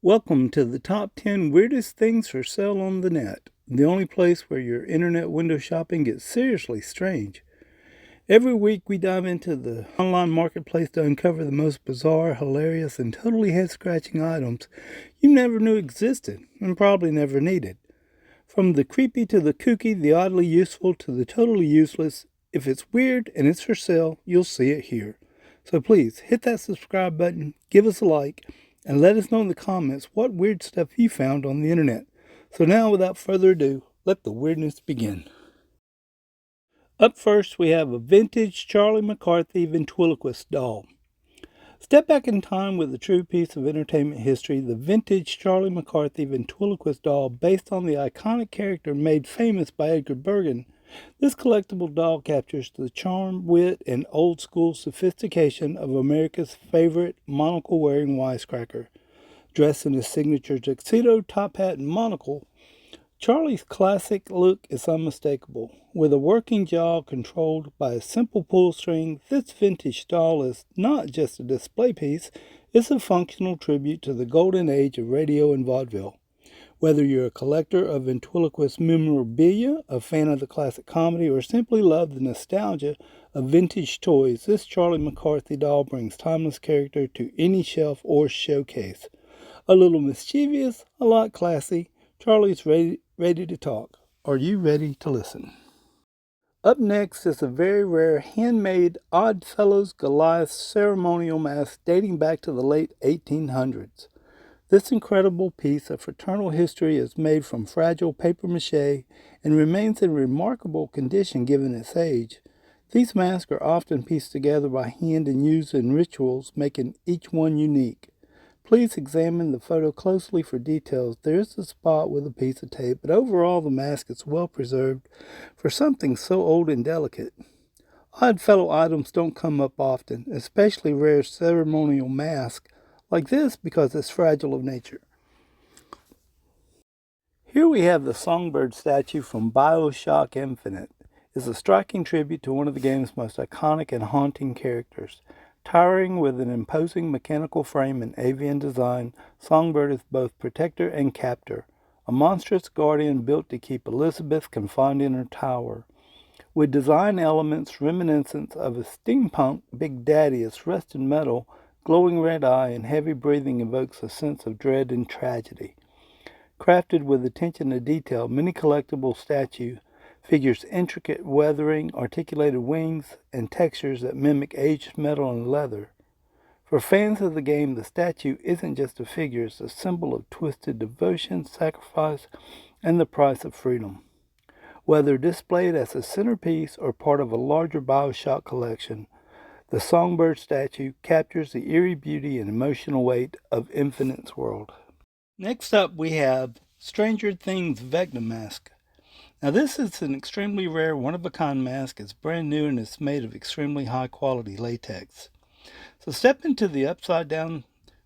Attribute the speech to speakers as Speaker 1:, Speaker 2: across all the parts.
Speaker 1: Welcome to the top 10 weirdest things for sale on the net, the only place where your internet window shopping gets seriously strange. Every week we dive into the online marketplace to uncover the most bizarre, hilarious, and totally head scratching items you never knew existed and probably never needed. From the creepy to the kooky, the oddly useful to the totally useless, if it's weird and it's for sale, you'll see it here. So please hit that subscribe button, give us a like, and let us know in the comments what weird stuff you found on the internet. So now, without further ado, let the weirdness begin. Up first, we have a vintage Charlie McCarthy ventriloquist doll. Step back in time with a true piece of entertainment history, the vintage Charlie McCarthy ventriloquist doll based on the iconic character made famous by Edgar Bergen. This collectible doll captures the charm, wit, and old-school sophistication of America's favorite monocle-wearing wisecracker. Dressed in his signature tuxedo, top hat, and monocle, Charlie's classic look is unmistakable. With a working jaw controlled by a simple pull string, this vintage doll is not just a display piece, it's a functional tribute to the golden age of radio and vaudeville. Whether you're a collector of ventriloquist memorabilia, a fan of the classic comedy, or simply love the nostalgia of vintage toys, this Charlie McCarthy doll brings timeless character to any shelf or showcase. A little mischievous, a lot classy, Charlie's ready to talk. Are you ready to listen? Up next is a very rare handmade Oddfellows Goliath ceremonial mask dating back to the late 1800s. This incredible piece of fraternal history is made from fragile paper mache and remains in remarkable condition given its age. These masks are often pieced together by hand and used in rituals, making each one unique. Please examine the photo closely for details. There is a spot with a piece of tape, but overall the mask is well preserved for something so old and delicate. Oddfellow items don't come up often, especially rare ceremonial masks like this because it's fragile of nature. Here we have the Songbird statue from BioShock Infinite. It's a striking tribute to one of the game's most iconic and haunting characters. Towering with an imposing mechanical frame and avian design, Songbird is both protector and captor, a monstrous guardian built to keep Elizabeth confined in her tower. With design elements reminiscent of a steampunk Big Daddy, its rusted metal, glowing red eye, and heavy breathing evokes a sense of dread and tragedy. Crafted with attention to detail, many collectible statue figures intricate weathering, articulated wings, and textures that mimic aged metal and leather. For fans of the game, the statue isn't just a figure, it's a symbol of twisted devotion, sacrifice, and the price of freedom. Whether displayed as a centerpiece or part of a larger BioShock collection, the Songbird statue captures the eerie beauty and emotional weight of Infinite's world. Next up, we have Stranger Things Vecna Mask. Now, this is an extremely rare, one-of-a-kind mask. It's brand new and it's made of extremely high-quality latex. So step into the Upside Down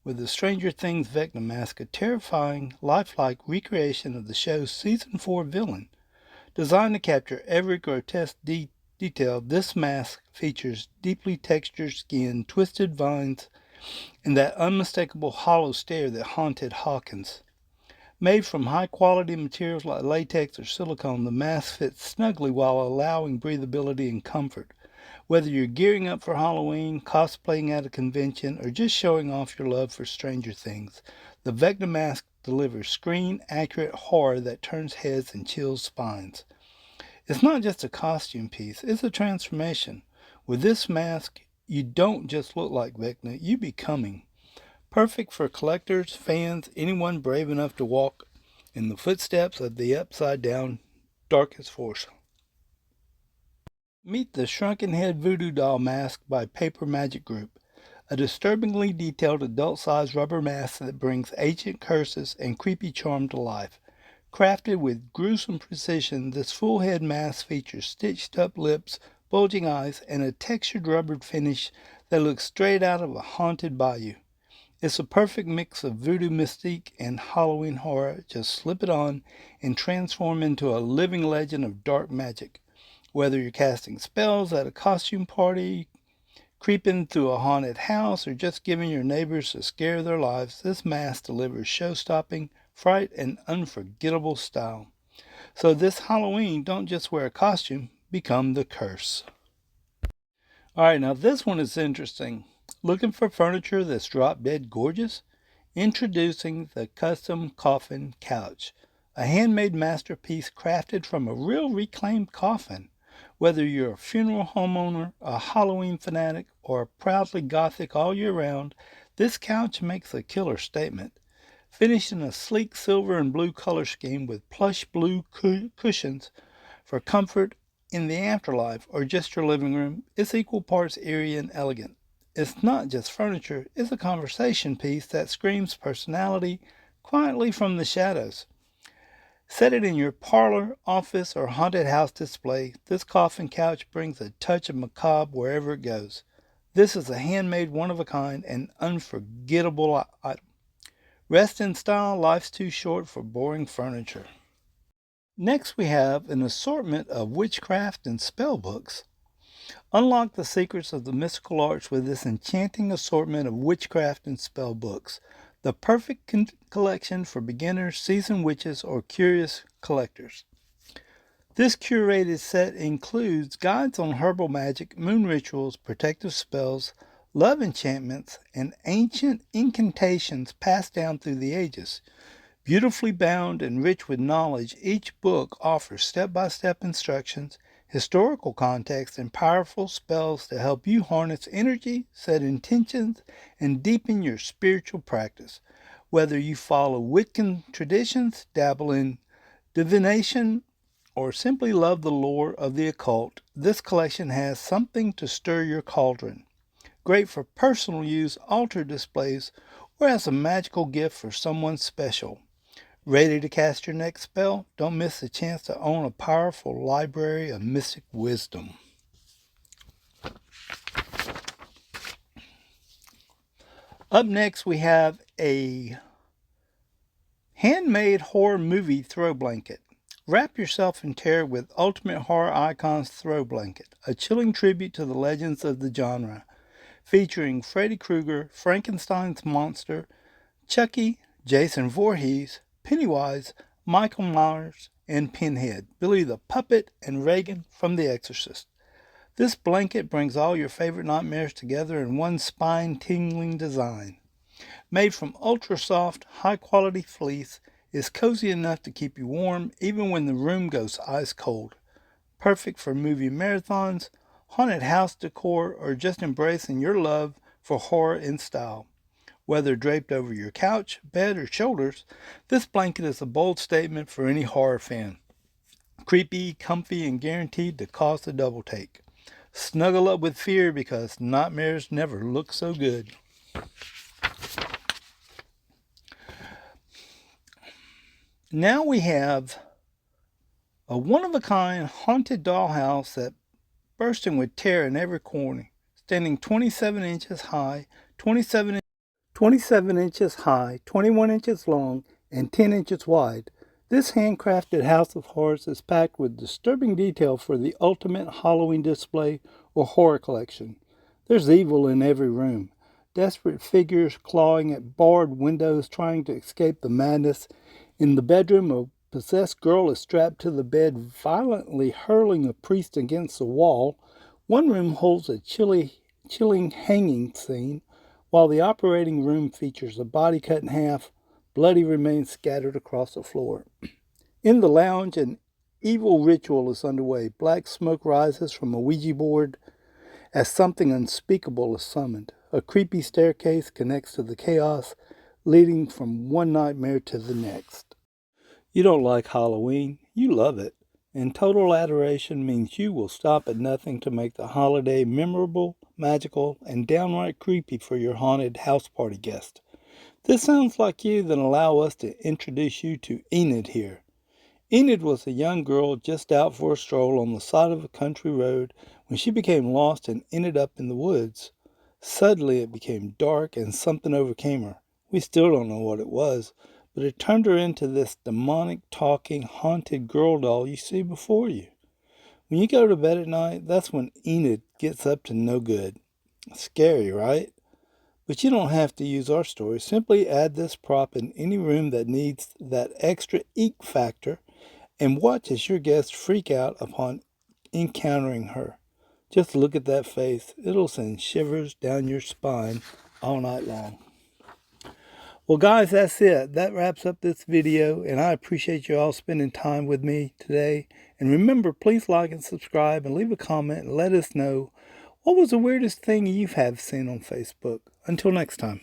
Speaker 1: with the Stranger Things Vecna Mask, a terrifying, lifelike recreation of the show's Season 4 villain. Designed to capture every grotesque detail, this mask features deeply textured skin, twisted vines, and that unmistakable hollow stare that haunted Hawkins. Made from high-quality materials like latex or silicone, the mask fits snugly while allowing breathability and comfort. Whether you're gearing up for Halloween, cosplaying at a convention, or just showing off your love for Stranger Things, the Vecna mask delivers screen-accurate horror that turns heads and chills spines. It's not just a costume piece, it's a transformation. With this mask, you don't just look like Vecna, you becoming. Perfect for collectors, fans, anyone brave enough to walk in the footsteps of the upside down darkest force. Meet the Shrunken Head Voodoo Doll Mask by Paper Magic Group, a disturbingly detailed adult-sized rubber mask that brings ancient curses and creepy charm to life. Crafted with gruesome precision, this full head mask features stitched-up lips, bulging eyes, and a textured rubber finish that looks straight out of a haunted bayou. It's a perfect mix of voodoo mystique and Halloween horror. Just slip it on and transform into a living legend of dark magic. Whether you're casting spells at a costume party, Creeping through a haunted house or just giving your neighbors a scare of their lives, this mask delivers show-stopping, fright, and unforgettable style. So this Halloween, don't just wear a costume, become the curse. Alright, now this one is interesting. Looking for furniture that's drop dead gorgeous? Introducing the Custom Coffin Couch, a handmade masterpiece crafted from a real reclaimed coffin. Whether you're a funeral homeowner, a Halloween fanatic, or proudly gothic all year round, this couch makes a killer statement. Finished in a sleek silver and blue color scheme with plush blue cushions for comfort in the afterlife or just your living room, it's equal parts eerie and elegant. It's not just furniture, it's a conversation piece that screams personality quietly from the shadows. Set it in your parlor, office, or haunted house display. This coffin couch brings a touch of macabre wherever it goes. This is a handmade, one-of-a-kind, and unforgettable item. Rest in style, life's too short for boring furniture. Next we have an assortment of witchcraft and spell books. Unlock the secrets of the mystical arts with this enchanting assortment of witchcraft and spell books, the perfect collection for beginners, seasoned witches, or curious collectors. This curated set includes guides on herbal magic, moon rituals, protective spells, love enchantments, and ancient incantations passed down through the ages. Beautifully bound and rich with knowledge, each book offers step-by-step instructions, historical context, and powerful spells to help you harness energy, set intentions, and deepen your spiritual practice. Whether you follow Wiccan traditions, dabble in divination, or simply love the lore of the occult, this collection has something to stir your cauldron. Great for personal use, altar displays, or as a magical gift for someone special. Ready to cast your next spell? Don't miss the chance to own a powerful library of mystic wisdom. Up next, we have a handmade horror movie throw blanket. Wrap yourself in terror with Ultimate Horror Icons Throw Blanket, a chilling tribute to the legends of the genre, featuring Freddy Krueger, Frankenstein's monster, Chucky, Jason Voorhees, Pennywise, Michael Myers, and Pinhead, Billy the Puppet, and Regan from The Exorcist. This blanket brings all your favorite nightmares together in one spine-tingling design. Made from ultra-soft, high-quality fleece, it's cozy enough to keep you warm even when the room goes ice cold. Perfect for movie marathons, haunted house decor, or just embracing your love for horror in style. Whether draped over your couch, bed, or shoulders, this blanket is a bold statement for any horror fan. Creepy, comfy, and guaranteed to cause the double take. Snuggle up with fear because nightmares never look so good. Now we have a one-of-a-kind haunted dollhouse that bursting with terror in every corner, standing 27 inches high, 27 inches high, 21 inches long, and 10 inches wide. This handcrafted house of horrors is packed with disturbing detail for the ultimate Halloween display or horror collection. There's evil in every room. Desperate figures clawing at barred windows trying to escape the madness. In the bedroom, a possessed girl is strapped to the bed, violently hurling a priest against the wall. One room holds a chilling hanging scene, while the operating room features a body cut in half, bloody remains scattered across the floor. In the lounge, an evil ritual is underway. Black smoke rises from a Ouija board as something unspeakable is summoned. A creepy staircase connects to the chaos, leading from one nightmare to the next. You don't like Halloween, you love it. And total adoration means you will stop at nothing to make the holiday memorable, magical, and downright creepy for your haunted house party guest. This sounds like you, then allow us to introduce you to Enid here. Enid was a young girl just out for a stroll on the side of a country road when she became lost and ended up in the woods. Suddenly it became dark and something overcame her. We still don't know what it was, but it turned her into this demonic, talking, haunted girl doll you see before you. When you go to bed at night, that's when Enid gets up to no good. Scary, right? But you don't have to use our story. Simply add this prop in any room that needs that extra eek factor and watch as your guests freak out upon encountering her. Just look at that face. It'll send shivers down your spine all night long. Well, guys, that's it. That wraps up this video, and I appreciate you all spending time with me today. And remember, please like and subscribe and leave a comment and let us know what was the weirdest thing you have seen on Facebook. Until next time.